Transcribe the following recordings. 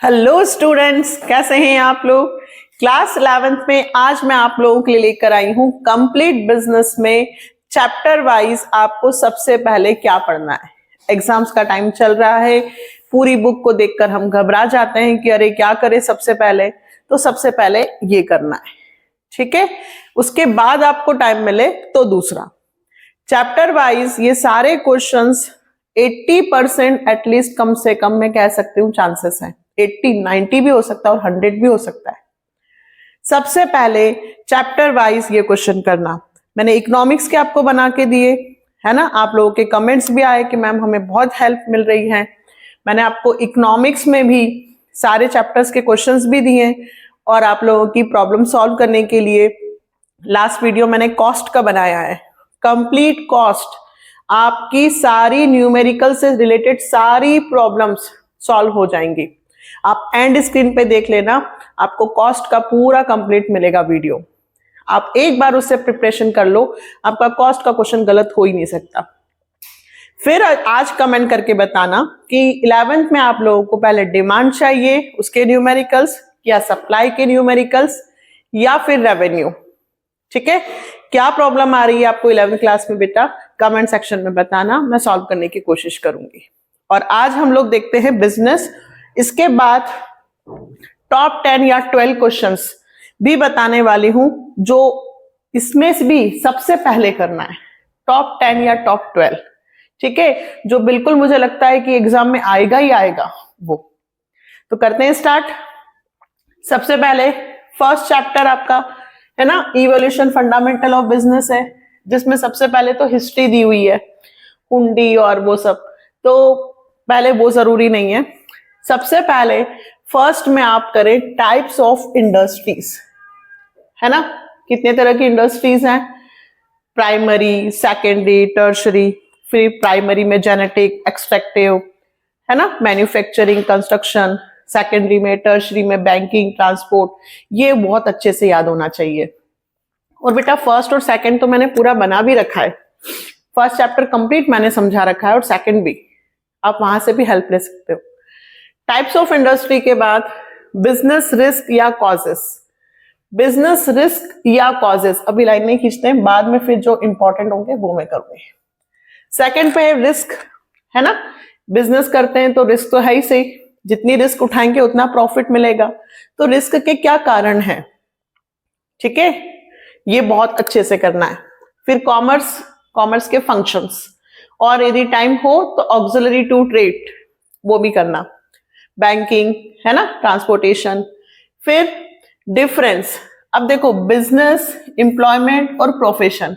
Hello students, कैसे हैं आप लोग। क्लास 11th में आज मैं आप लोगों के लिए लेकर आई हूं कंप्लीट बिजनेस में चैप्टर वाइज आपको सबसे पहले क्या पढ़ना है। एग्जाम्स का टाइम चल रहा है, पूरी बुक को देखकर हम घबरा जाते हैं कि अरे क्या करें सबसे पहले, तो सबसे पहले ये करना है, ठीक है। उसके बाद आपको टाइम मिले तो दूसरा चैप्टर वाइज ये सारे क्वेश्चंस 80% एटलीस्ट कम से कम मैं कह सकती हूँ चांसेस हैं। 80-90 भी हो सकता है और 100 भी हो सकता है। सबसे पहले चैप्टर वाइज ये क्वेश्चन करना। मैंने इकोनॉमिक्स के आपको बना के दिए है ना, आप लोगों के कमेंट्स भी आए कि मैम हमें बहुत हेल्प मिल रही है। मैंने आपको इकोनॉमिक्स में भी सारे चैप्टर्स के क्वेश्चंस भी दिए और आप लोगों की प्रॉब्लम सॉल्व करने के लिए लास्ट वीडियो मैंने कॉस्ट का बनाया है। कंप्लीट कॉस्ट, आपकी सारी न्यूमेरिकल से रिलेटेड सारी प्रॉब्लम्स सॉल्व हो जाएंगी। आप एंड स्क्रीन पे देख लेना, आपको कॉस्ट का पूरा कंप्लीट मिलेगा वीडियो। आप एक बार उससे प्रिपरेशन कर लो, आपका कॉस्ट का क्वेश्चन गलत हो ही नहीं सकता। फिर आज कमेंट करके बताना कि 11th में आप लोगों को पहले डिमांड चाहिए उसके न्यूमेरिकल्स, या सप्लाई के न्यूमेरिकल्स, या फिर रेवेन्यू। ठीक है, क्या प्रॉब्लम आ रही है आपको 11th क्लास में बेटा, कमेंट सेक्शन में बताना, मैं सॉल्व करने की कोशिश करूंगी। और आज हम लोग देखते हैं बिजनेस, इसके बाद टॉप 10 या 12 क्वेश्चंस भी बताने वाली हूं जो इसमें से भी सबसे पहले करना है। टॉप 10 या टॉप 12, ठीक है, जो बिल्कुल मुझे लगता है कि एग्जाम में आएगा ही आएगा वो। तो करते हैं स्टार्ट। सबसे पहले फर्स्ट चैप्टर आपका है ना, इवोल्यूशन फंडामेंटल ऑफ बिजनेस है, जिसमें सबसे पहले तो हिस्ट्री दी हुई है, हुंडी और वो सब, तो पहले वो जरूरी नहीं है। सबसे पहले फर्स्ट में आप करें टाइप्स ऑफ इंडस्ट्रीज, है ना, कितने तरह की इंडस्ट्रीज हैं, प्राइमरी, सेकेंडरी, टर्शरी। फिर प्राइमरी में जेनेटिक, एक्सट्रैक्टिव, है ना, मैन्युफैक्चरिंग, कंस्ट्रक्शन। सेकेंडरी में, टर्शरी में बैंकिंग, ट्रांसपोर्ट। ये बहुत अच्छे से याद होना चाहिए। और बेटा फर्स्ट और सेकंड तो मैंने पूरा बना भी रखा है, फर्स्ट चैप्टर कंप्लीट मैंने समझा रखा है और सेकंड भी, आप वहां से भी हेल्प ले सकते हो। टाइप्स ऑफ इंडस्ट्री के बाद बिजनेस रिस्क या कॉजेस। बिजनेस रिस्क या कॉजेस अभी लाइन नहीं खींचते हैं, बाद में फिर जो इंपॉर्टेंट होंगे वो मैं करूंगी। सेकंड पे है रिस्क, है ना, बिजनेस करते हैं तो रिस्क तो है ही सही, जितनी रिस्क उठाएंगे उतना प्रॉफिट मिलेगा, तो रिस्क के क्या कारण है, ठीक है, ये बहुत अच्छे से करना है। फिर कॉमर्स, कॉमर्स के फंक्शंस, और यदि टाइम हो तो ऑक्सिलरी टू ट्रेड वो भी करना, बैंकिंग, है ना, ट्रांसपोर्टेशन। फिर डिफरेंस, अब देखो बिजनेस, एम्प्लॉयमेंट और प्रोफेशन,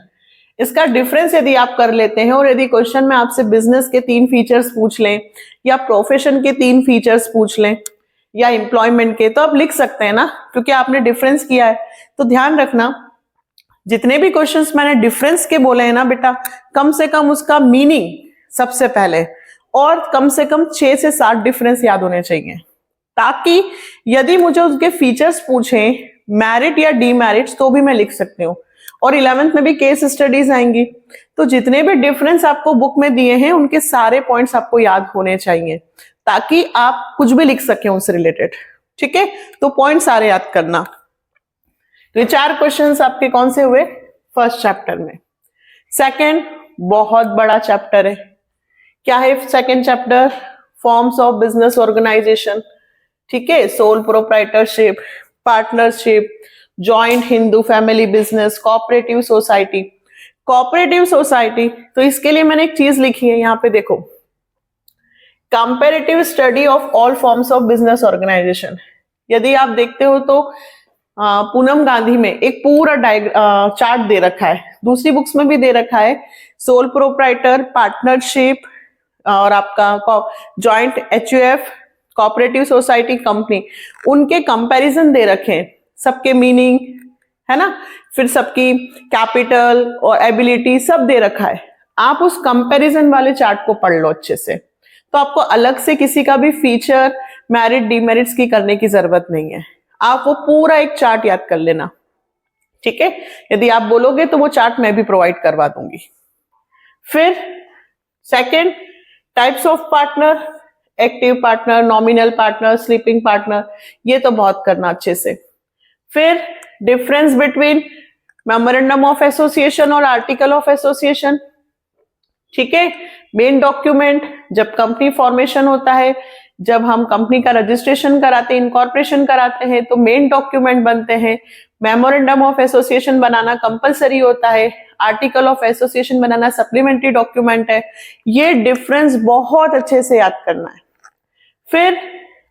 इसका डिफरेंस यदि आप कर लेते हैं और यदि क्वेश्चन में आपसे बिजनेस के 3 फीचर्स पूछ लें या प्रोफेशन के 3 फीचर्स पूछ लें या एम्प्लॉयमेंट के, तो आप लिख सकते हैं ना, क्योंकि आपने डिफरेंस किया है। तो ध्यान रखना, जितने भी क्वेश्चंस मैंने डिफरेंस के बोले हैं ना बेटा, कम से कम उसका मीनिंग सबसे पहले, और कम से कम 6 से 7 डिफरेंस याद होने चाहिए, ताकि यदि मुझे उसके फीचर्स पूछें मैरिट या डीमेरिट्स तो भी मैं लिख सकती हूँ। और 11th में भी केस स्टडीज आएंगी, तो जितने भी डिफरेंस आपको बुक में दिए हैं उनके सारे पॉइंट्स आपको याद होने चाहिए, ताकि आप कुछ भी लिख सकें उससे रिलेटेड, ठीक है। तो पॉइंट सारे याद करना। तो ये 4 क्वेश्चंस आपके कौन से हुए फर्स्ट चैप्टर में। सेकंड बहुत बड़ा चैप्टर है, क्या है second chapter, forms of business organisation, ठीक है, sole proprietorship, partnership, joint Hindu family business, cooperative society. Cooperative society, तो इसके लिए मैंने एक चीज लिखी है यहां पे देखो, comparative study of all forms of business organisation. यदि आप देखते हो तो पूनम गांधी में एक पूरा चार्ट दे रखा है, दूसरी बुक्स में भी दे रखा है, सोल प्रोप्राइटर, पार्टनरशिप और आपका joint HUF, cooperative society, company, उनके कंपैरिजन दे रखे हैं, सबके मीनिंग, है ना, फिर सबकी कैपिटल और एबिलिटी सब दे रखा है। आप उस कंपैरिजन वाले चार्ट को पढ़ लो अच्छे से, तो आपको अलग से किसी का भी फीचर, मेरिट, डीमेरिट्स की करने की जरूरत नहीं है, आप वो पूरा एक चार्ट याद कर लेना, ठीक है। यदि आप बोलोगे तो वो चार्ट मैं भी प्रोवाइड करवा दूंगी। फिर second types of partner, active partner, nominal partner, sleeping partner, ये तो बहुत करना अच्छे से। फिर difference between memorandum of association और आर्टिकल ऑफ एसोसिएशन, ठीक है। मेन डॉक्यूमेंट, जब कंपनी फॉर्मेशन होता है, जब हम कंपनी का रजिस्ट्रेशन कराते हैं, इनकॉर्पोरेशन कराते हैं, तो मेन डॉक्यूमेंट बनते हैं। Memorandum of association banana compulsory होता है, article of association banana supplementary document है। ये डिफरेंस बहुत अच्छे से याद करना है। फिर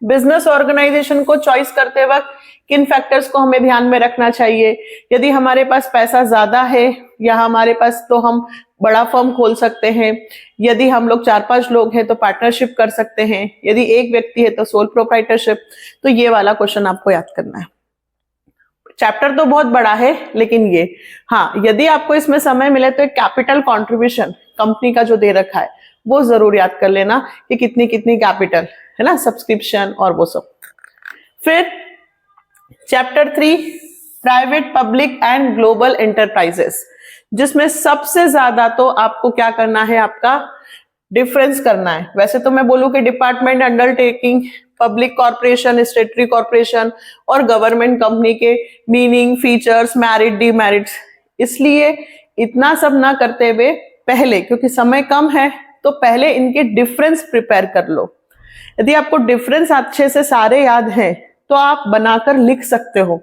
बिजनेस ऑर्गेनाइजेशन को चॉइस करते वक्त किन फैक्टर्स को हमें ध्यान में रखना चाहिए। यदि हमारे पास पैसा ज्यादा है या हमारे पास, तो हम बड़ा फर्म खोल सकते हैं। यदि हम लोग 4-5 लोग हैं तो पार्टनरशिप कर सकते हैं। यदि एक व्यक्ति है तो सोल प्रोप्राइटरशिप। तो ये वाला क्वेश्चन आपको याद करना है। चैप्टर तो बहुत बड़ा है, लेकिन ये, हाँ, यदि आपको इसमें समय मिले तो एक कैपिटल कंट्रीब्यूशन कंपनी का जो दे रखा है वो जरूर याद कर लेना कि कितनी कितनी कैपिटल है ना, सब्सक्रिप्शन और वो सब। फिर chapter 3 private, public and global enterprises, जिसमें सबसे ज्यादा तो आपको क्या करना है, आपका डिफरेंस करना है। वैसे तो मैं बोलूं कि department, undertaking, public corporation, स्टेटरी corporation और गवर्नमेंट कंपनी के मीनिंग, फीचर्स, मैरिट, डीमेरिट्स, इसलिए इतना सब ना करते हुए पहले, क्योंकि समय कम है, तो पहले इनके डिफरेंस प्रिपेयर कर लो। यदि आपको डिफरेंस अच्छे से सारे याद हैं तो आप बनाकर लिख सकते हो।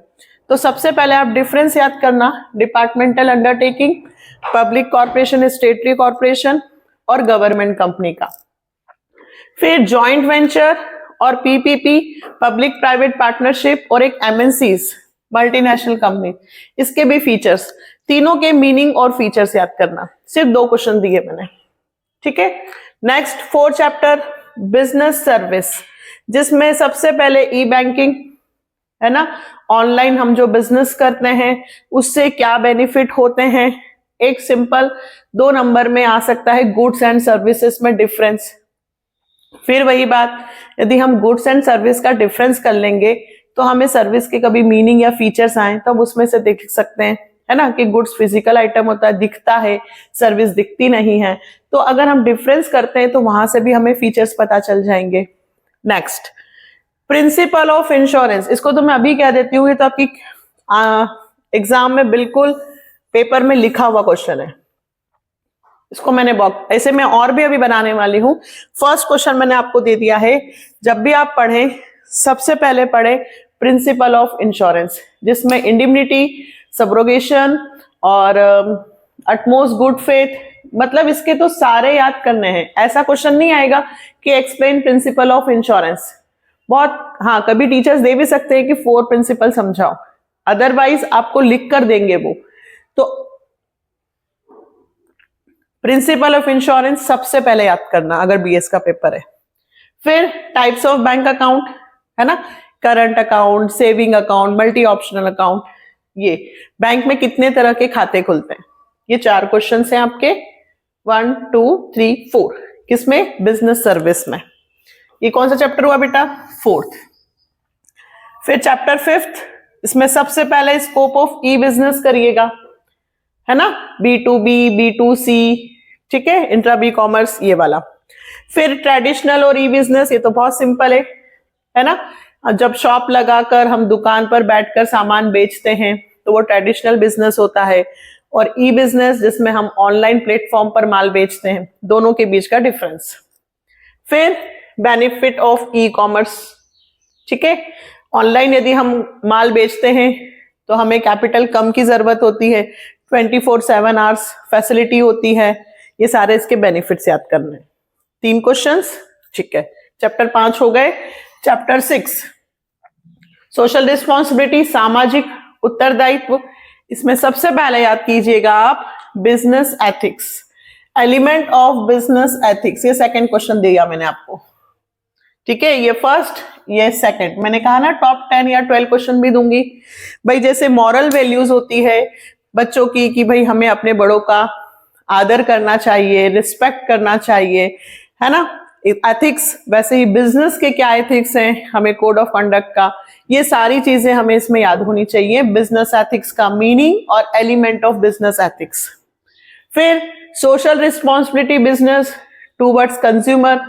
तो सबसे पहले आप डिफरेंस याद करना, departmental undertaking, public corporation, स्टेटरी corporation और गवर्नमेंट कंपनी का। फिर जॉइंट वेंचर और पीपीपी, पब्लिक प्राइवेट पार्टनरशिप, और एक एमएनसीज, मल्टीनेशनल कंपनी, इसके भी फीचर्स, तीनों के मीनिंग और फीचर्स याद करना। सिर्फ 2 क्वेश्चन दिए मैंने, ठीक है। नेक्स्ट 4 चैप्टर बिजनेस सर्विस, जिसमें सबसे पहले ई बैंकिंग है ना, ऑनलाइन हम जो बिजनेस करते हैं उससे क्या बेनिफिट होते हैं। एक सिंपल 2 नंबर में आ सकता है गुड्स एंड सर्विसेज में डिफरेंस। फिर वही बात, यदि हम गुड्स एंड सर्विस का डिफरेंस कर लेंगे तो हमें सर्विस के कभी मीनिंग या फीचर्स आए तब उसमें से देख सकते हैं, है ना, कि गुड्स फिजिकल आइटम होता है, दिखता है, सर्विस दिखती नहीं है। तो अगर हम डिफरेंस करते हैं तो वहां से भी हमें फीचर्स पता चल जाएंगे। नेक्स्ट प्रिंसिपल ऑफ इंश्योरेंस, इसको तो मैं अभी कह देती हूँ, ये तो आपकी एग्जाम में बिल्कुल पेपर में लिखा हुआ क्वेश्चन है। इसको मैंने ऐसे में और भी अभी बनाने वाली हूं। फर्स्ट क्वेश्चन मैंने आपको दे दिया है, जब भी आप पढ़ें सबसे पहले पढ़े प्रिंसिपल ऑफ इंश्योरेंस, जिसमें इंडिमनिटी, सब्रोगेशन और अटमोस्ट गुड फेथ, मतलब इसके तो सारे याद करने हैं। ऐसा क्वेश्चन नहीं आएगा कि एक्सप्लेन प्रिंसिपल ऑफ इंश्योरेंस, बहुत, हाँ, कभी टीचर्स दे भी सकते हैं कि 4 प्रिंसिपल समझाओ, अदरवाइज आपको लिख कर देंगे वो। तो प्रिंसिपल ऑफ इंश्योरेंस सबसे पहले याद करना अगर बीएस का पेपर है। फिर टाइप्स ऑफ बैंक अकाउंट, है ना, current account, saving account, multi optional account, ये बैंक में कितने तरह के खाते खुलते हैं। ये 4 क्वेश्चन हैं आपके, 1 2 3 4, किसमें, बिजनेस सर्विस में। ये कौन सा चैप्टर हुआ बेटा, 4th। फिर चैप्टर 5th, इसमें सबसे पहले स्कोप ऑफ ई बिजनेस करिएगा, है ना, B2B, B2C, ठीक है, इंट्रा बी कॉमर्स, ये वाला। फिर ट्रेडिशनल और ई बिजनेस, ये तो बहुत सिंपल है ना, जब शॉप लगाकर हम दुकान पर बैठकर सामान बेचते हैं तो वो ट्रेडिशनल बिजनेस होता है, और ई बिजनेस जिसमें हम ऑनलाइन प्लेटफॉर्म पर माल बेचते हैं, दोनों के बीच का डिफरेंस। फिर बेनिफिट ऑफ ई कॉमर्स, ठीक है, ऑनलाइन यदि हम माल बेचते हैं तो हमें कैपिटल कम की जरूरत होती है, 24/7 आवर्स फैसिलिटी होती है, ये सारे इसके बेनिफिट्स याद करने हैं। 3 क्वेश्चंस, ठीक है। चैप्टर 5 हो गए। चैप्टर 6 सोशल रिस्पॉन्सिबिलिटी, सामाजिक उत्तरदायित्व, इसमें सबसे पहले याद कीजिएगा आप business ethics, element of business ethics, ये 2nd क्वेश्चन दिया मैंने आपको, ठीक है। ये 1st, ये 2nd, मैंने कहा ना टॉप 10 या 12 क्वेश्चन भी दूंगी भाई। जैसे मॉरल वैल्यूज होती है बच्चों की कि भाई हमें अपने बड़ों का आदर करना चाहिए, रिस्पेक्ट करना चाहिए, है ना। एथिक्स, वैसे ही बिजनेस के क्या एथिक्स हैं, हमें कोड ऑफ कंडक्ट का, ये सारी चीजें हमें इसमें याद होनी चाहिए। बिजनेस एथिक्स का मीनिंग और एलिमेंट ऑफ बिजनेस एथिक्स। फिर social responsibility business towards consumer,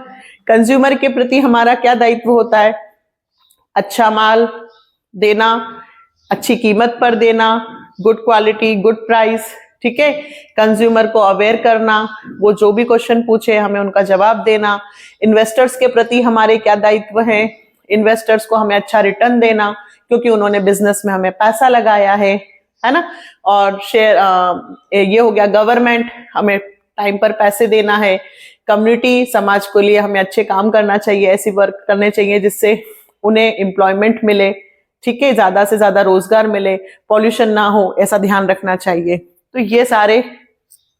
consumer के प्रति हमारा क्या दायित्व होता है? अच्छा माल देना, अच्छी कीमत पर देना, गुड क्वालिटी, गुड प्राइस, ठीक है। कंज्यूमर को अवेयर करना, वो जो भी क्वेश्चन पूछे हमें उनका जवाब देना। इन्वेस्टर्स के प्रति हमारे क्या दायित्व हैं? इन्वेस्टर्स को हमें अच्छा रिटर्न देना, क्योंकि उन्होंने बिजनेस में हमें पैसा लगाया है ना। और शेयर ये हो गया गवर्नमेंट, हमें टाइम पर पैसे देना है। कम्युनिटी, समाज के लिए हमें अच्छे काम करना चाहिए, ऐसी वर्क करने चाहिए जिससे उन्हें एम्प्लॉयमेंट मिले, ठीक है, ज्यादा से ज्यादा रोजगार मिले, पॉल्यूशन ना हो, ऐसा ध्यान रखना चाहिए। तो ये सारे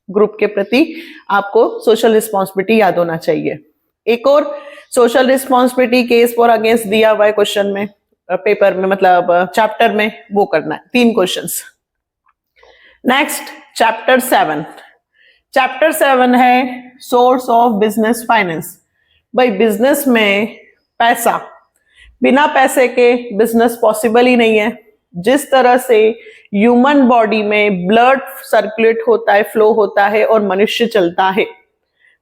ग्रुप के प्रति आपको सोशल रिस्पॉन्सिबिलिटी याद होना चाहिए। एक और social responsibility case for against दिया हुआ है क्वेश्चन में, पेपर में, मतलब चैप्टर में, वो करना है 3 क्वेश्चंस। Next chapter 7। चैप्टर 7 है सोर्स ऑफ बिजनेस फाइनेंस। भाई बिजनेस में पैसा, बिना पैसे के बिजनेस पॉसिबल ही नहीं है। जिस तरह से ह्यूमन बॉडी में ब्लड सर्कुलेट होता है, फ्लो होता है और मनुष्य चलता है,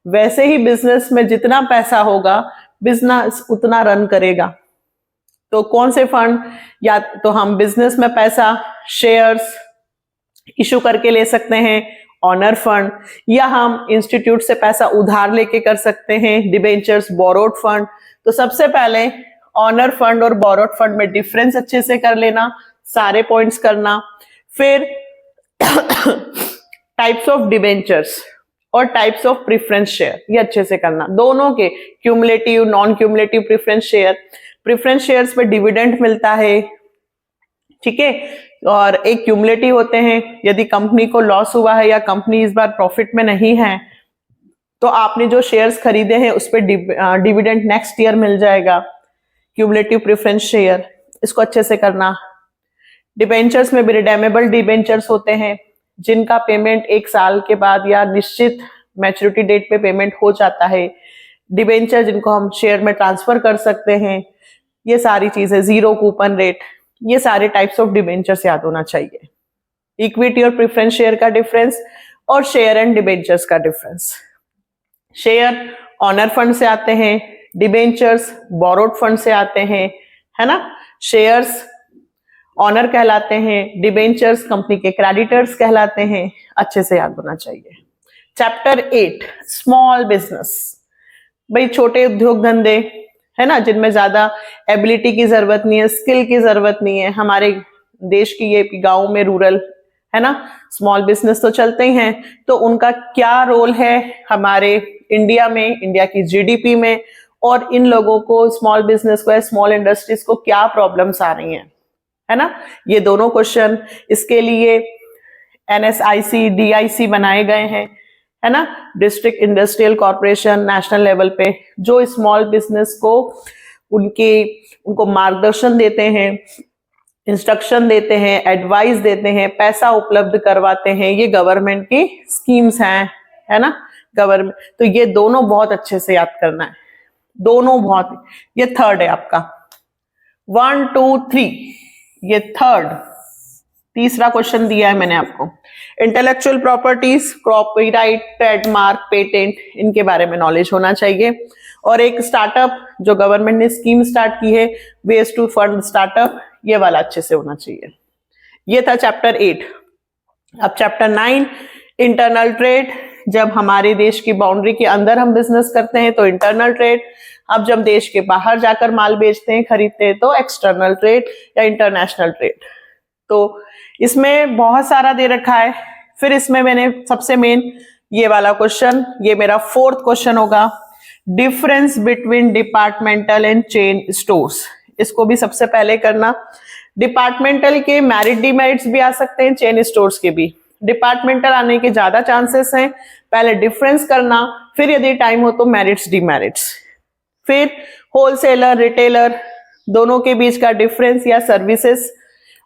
वैसे ही बिजनेस में जितना पैसा होगा बिजनेस उतना रन करेगा। तो कौन से फंड? या तो हम बिजनेस में पैसा शेयर्स इशू करके ले सकते हैं, ऑनर फंड, या हम इंस्टीट्यूट से पैसा उधार लेके कर सकते हैं, डिबेंचर्स, बोरोड फंड। तो सबसे पहले ऑनर फंड और बोरोड फंड में डिफरेंस अच्छे से कर लेना, सारे पॉइंट्स करना। फिर टाइप्स ऑफ डिबेंचर्स और टाइप्स ऑफ प्रेफरेंस शेयर, ये अच्छे से करना, दोनों के, cumulative, non cumulative preference share. Preference shares पे डिविडेंड मिलता है, ठीक है, और एक क्यूमुलेटिव होते हैं। यदि कंपनी को लॉस हुआ है या कंपनी इस बार प्रॉफिट में नहीं है, तो आपने जो शेयर्स खरीदे हैं उस पर डिविडेंड नेक्स्ट ईयर मिल जाएगा, क्यूमुलेटिव प्रेफरेंस शेयर, इसको अच्छे से करना। डिबेंचर्स में भी रिडेमेबल डिबेंचर्स होते हैं जिनका पेमेंट 1 साल के बाद या निश्चित मैच्योरिटी डेट पे पेमेंट हो जाता है। डिबेंचर जिनको हम शेयर में ट्रांसफर कर सकते हैं, ये सारी चीजें, जीरो कूपन रेट, ये सारे टाइप्स ऑफ डिबेंचर्स याद होना चाहिए। इक्विटी और प्रेफरेंस शेयर का डिफरेंस और शेयर एंड डिबेंचर्स का डिफरेंस। शेयर ऑनर फंड से आते हैं, डिबेंचर्स बोरोड फंड से आते हैं, है ना। शेयर्स ऑनर कहलाते हैं, डिबेंचर्स कंपनी के क्रेडिटर्स कहलाते हैं, अच्छे से याद होना चाहिए। Chapter 8 small business. भाई छोटे उद्योग धंधे, है ना, जिनमें ज्यादा एबिलिटी की जरूरत नहीं है, स्किल की जरूरत नहीं है। हमारे देश की ये गांव में रूरल, है ना, स्मॉल बिजनेस तो चलते ही हैं। तो उनका क्या रोल है हमारे इंडिया में, इंडिया की जीडीपी में, और इन लोगों को, स्मॉल बिजनेस को, स्मॉल इंडस्ट्रीज को क्या प्रॉब्लम्स आ रही हैं, है ना। ये दोनों क्वेश्चन, इसके लिए एनएसआईसी, डीआईसी बनाए गए हैं, है ना, district industrial corporation, national level पे, जो स्मॉल बिजनेस को उनको मार्गदर्शन देते हैं, इंस्ट्रक्शन देते हैं, एडवाइस देते हैं, पैसा उपलब्ध करवाते हैं। ये गवर्नमेंट की स्कीम्स हैं, है ना, गवर्नमेंट। तो ये दोनों बहुत अच्छे से याद करना है, दोनों बहुत। ये थर्ड है आपका, 1 2 3, ये थर्ड, तीसरा क्वेश्चन दिया है मैंने आपको। Intellectual properties, copyright, trademark, patent, इनके बारे में नॉलेज होना चाहिए। और एक स्टार्टअप जो गवर्नमेंट ने स्कीम स्टार्ट की है, वेस्ट टू फंड स्टार्टअप, ये वाला अच्छे से होना चाहिए। ये था चैप्टर 8। अब चैप्टर 9 इंटरनल ट्रेड। जब हमारे देश की बाउंड्री के अंदर हम बिजनेस करते हैं तो इंटरनल ट्रेड। अब जब देश के बाहर जाकर माल बेचते हैं, खरीदते हैं, तो एक्सटर्नल ट्रेड या इंटरनेशनल ट्रेड। तो इसमें बहुत सारा दे रखा है। फिर इसमें मैंने सबसे मेन ये वाला क्वेश्चन, ये मेरा 4th क्वेश्चन होगा, difference between departmental and chain stores. इसको भी सबसे पहले करना। डिपार्टमेंटल के मेरिट डिमेरिट्स भी आ सकते हैं, चेन स्टोर्स के भी। डिपार्टमेंटल आने के ज्यादा चांसेस हैं। पहले डिफरेंस करना, फिर यदि टाइम हो तो मेरिट्स डिमेरिट्स। फिर होलसेलर, रिटेलर, दोनों के बीच का डिफरेंस या सर्विसेज,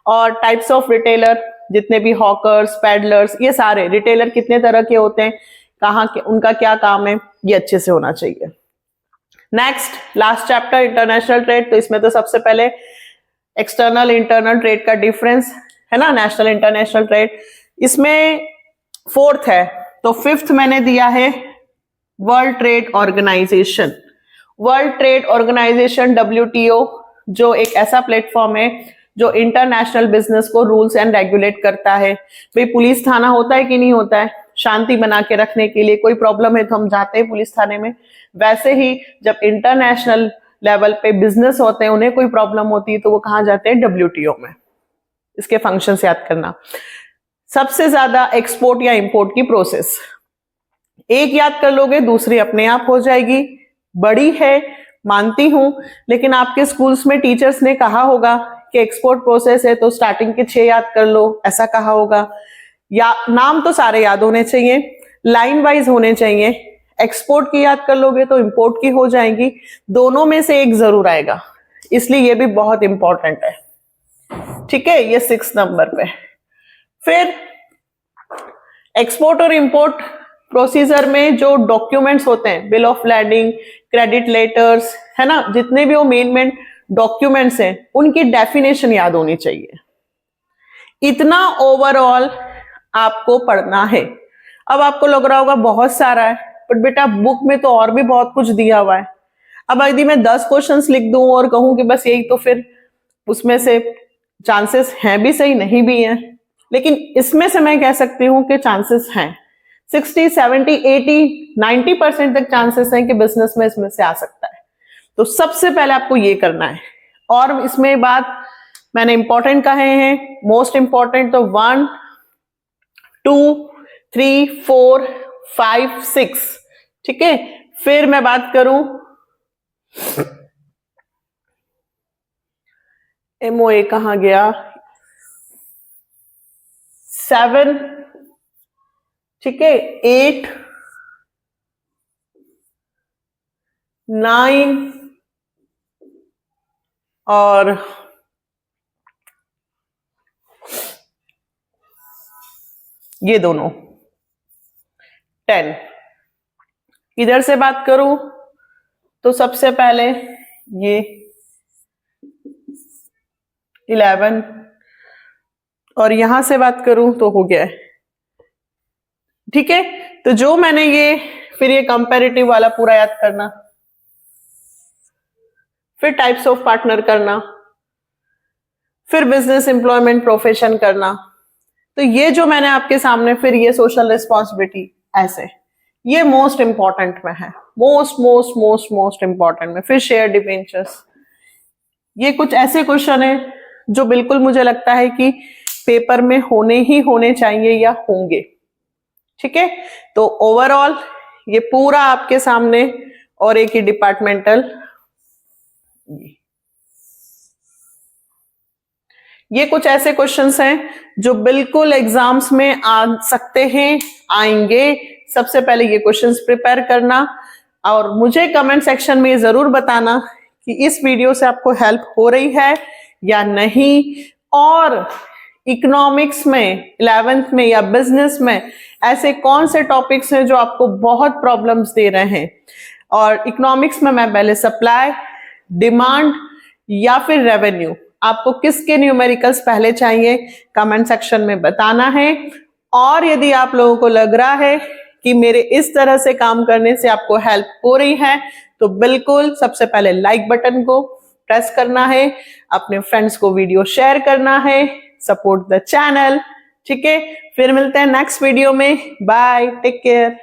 और टाइप्स ऑफ रिटेलर, जितने भी हॉकर्स, पैडलर्स, ये सारे रिटेलर कितने तरह के होते हैं, कहाँ के, उनका क्या काम है, ये अच्छे से होना चाहिए। Next last chapter international trade. तो इसमें तो सबसे पहले एक्सटर्नल इंटरनल ट्रेड का डिफरेंस, है ना, नेशनल इंटरनेशनल ट्रेड। इसमें 4th है, तो 5th मैंने दिया है World Trade Organisation. World Trade Organisation WTO, जो एक ऐसा प्लेटफॉर्म है जो इंटरनेशनल बिजनेस को रूल्स एंड रेगुलेट करता है। भाई पुलिस थाना होता है कि नहीं होता है, शांति बना के रखने के लिए, कोई प्रॉब्लम है तो हम जाते हैं पुलिस थाने में। वैसे ही जब इंटरनेशनल लेवल पे बिजनेस होते हैं, उन्हें कोई प्रॉब्लम होती है तो वो कहाँ जाते हैं, WTO में। इसके फंक्शंस याद करना। सबसे ज्यादा एक्सपोर्ट या इंपोर्ट की प्रोसेस, एक याद कर लोगे दूसरी अपने आप हो जाएगी। बड़ी है मानती हूं, लेकिन आपके स्कूल्स में टीचर्स ने कहा होगा कि एक्सपोर्ट प्रोसेस है तो स्टार्टिंग के 6 याद कर लो, ऐसा कहा होगा। या नाम तो सारे याद होने चाहिए, लाइन वाइज होने चाहिए। एक्सपोर्ट की याद कर लोगे तो इंपोर्ट की हो जाएंगी, दोनों में से एक जरूर आएगा, इसलिए ये भी बहुत इंपॉर्टेंट है। ठीक है, ये 6 नंबर पे। फिर एक्सपोर्ट और इंपोर्ट प्रोसीजर में जो डॉक्यूमेंट्स होते हैं, bill of landing, credit letters, है ना, जितने भी वो मेन डॉक्यूमेंट्स हैं, उनकी डेफिनेशन याद होनी चाहिए। इतना ओवरऑल आपको पढ़ना है। अब आपको लग रहा होगा बहुत सारा है, बट बेटा बुक में तो और भी बहुत कुछ दिया हुआ है। अब यदि मैं 10 क्वेश्चंस लिख दूं और कहूं कि बस यही, तो फिर उसमें से चांसेस हैं भी सही, नहीं भी हैं। लेकिन इसमें से मैं कह सकती हूं कि चांसेस हैं 60, 70, 80, 90% तक चांसेस हैं कि बिजनेस में इसमें से आ सकता है। तो सबसे पहले आपको ये करना है। और इसमें बात मैंने इंपॉर्टेंट कहे हैं, मोस्ट इंपॉर्टेंट, तो 1, 2, 3, 4, 5, 6। ठीक है, फिर मैं बात करूं MOA कहां गया, 7, ठीक है, 8, 9 और ये दोनों 10। इधर से बात करूं तो सबसे पहले ये 11 और यहां से बात करूं तो हो गया है। ठीक है, तो जो मैंने फिर ये कंपैरेटिव वाला पूरा याद करना, फिर टाइप्स ऑफ पार्टनर करना, फिर बिजनेस एम्प्लॉयमेंट प्रोफेशन करना। तो ये जो मैंने आपके सामने, फिर ये सोशल रिस्पॉन्सिबिलिटी, ऐसे ये मोस्ट इंपॉर्टेंट में है, most most most most important में। फिर शेयर डिबेंचर्स, ये कुछ ऐसे क्वेश्चन है जो बिल्कुल मुझे लगता है कि पेपर में होने ही होने चाहिए या होंगे। ठीक है, तो ओवरऑल ये पूरा आपके सामने, और एक ही डिपार्टमेंटल, ये कुछ ऐसे क्वेश्चंस हैं जो बिल्कुल एग्जाम्स में आ सकते हैं, आएंगे। सबसे पहले ये क्वेश्चंस प्रिपेयर करना, और मुझे कमेंट सेक्शन में जरूर बताना कि इस वीडियो से आपको हेल्प हो रही है या नहीं। और इकोनॉमिक्स में 11th में या बिजनेस में ऐसे कौन से टॉपिक्स हैं जो आपको बहुत प्रॉब्लम्स दे रहे हैं। और इकोनॉमिक्स में मैं पहले सप्लाई, डिमांड या फिर रेवेन्यू, आपको किसके न्यूमेरिकल्स पहले चाहिए, कमेंट सेक्शन में बताना है। और यदि आप लोगों को लग रहा है कि मेरे इस तरह से काम करने से आपको हेल्प हो रही है, तो बिल्कुल सबसे पहले लाइक बटन को प्रेस करना है, अपने फ्रेंड्स को वीडियो शेयर करना है, सपोर्ट द चैनल। ठीक है, फिर मिलते हैं नेक्स्ट वीडियो में। Bye, take care.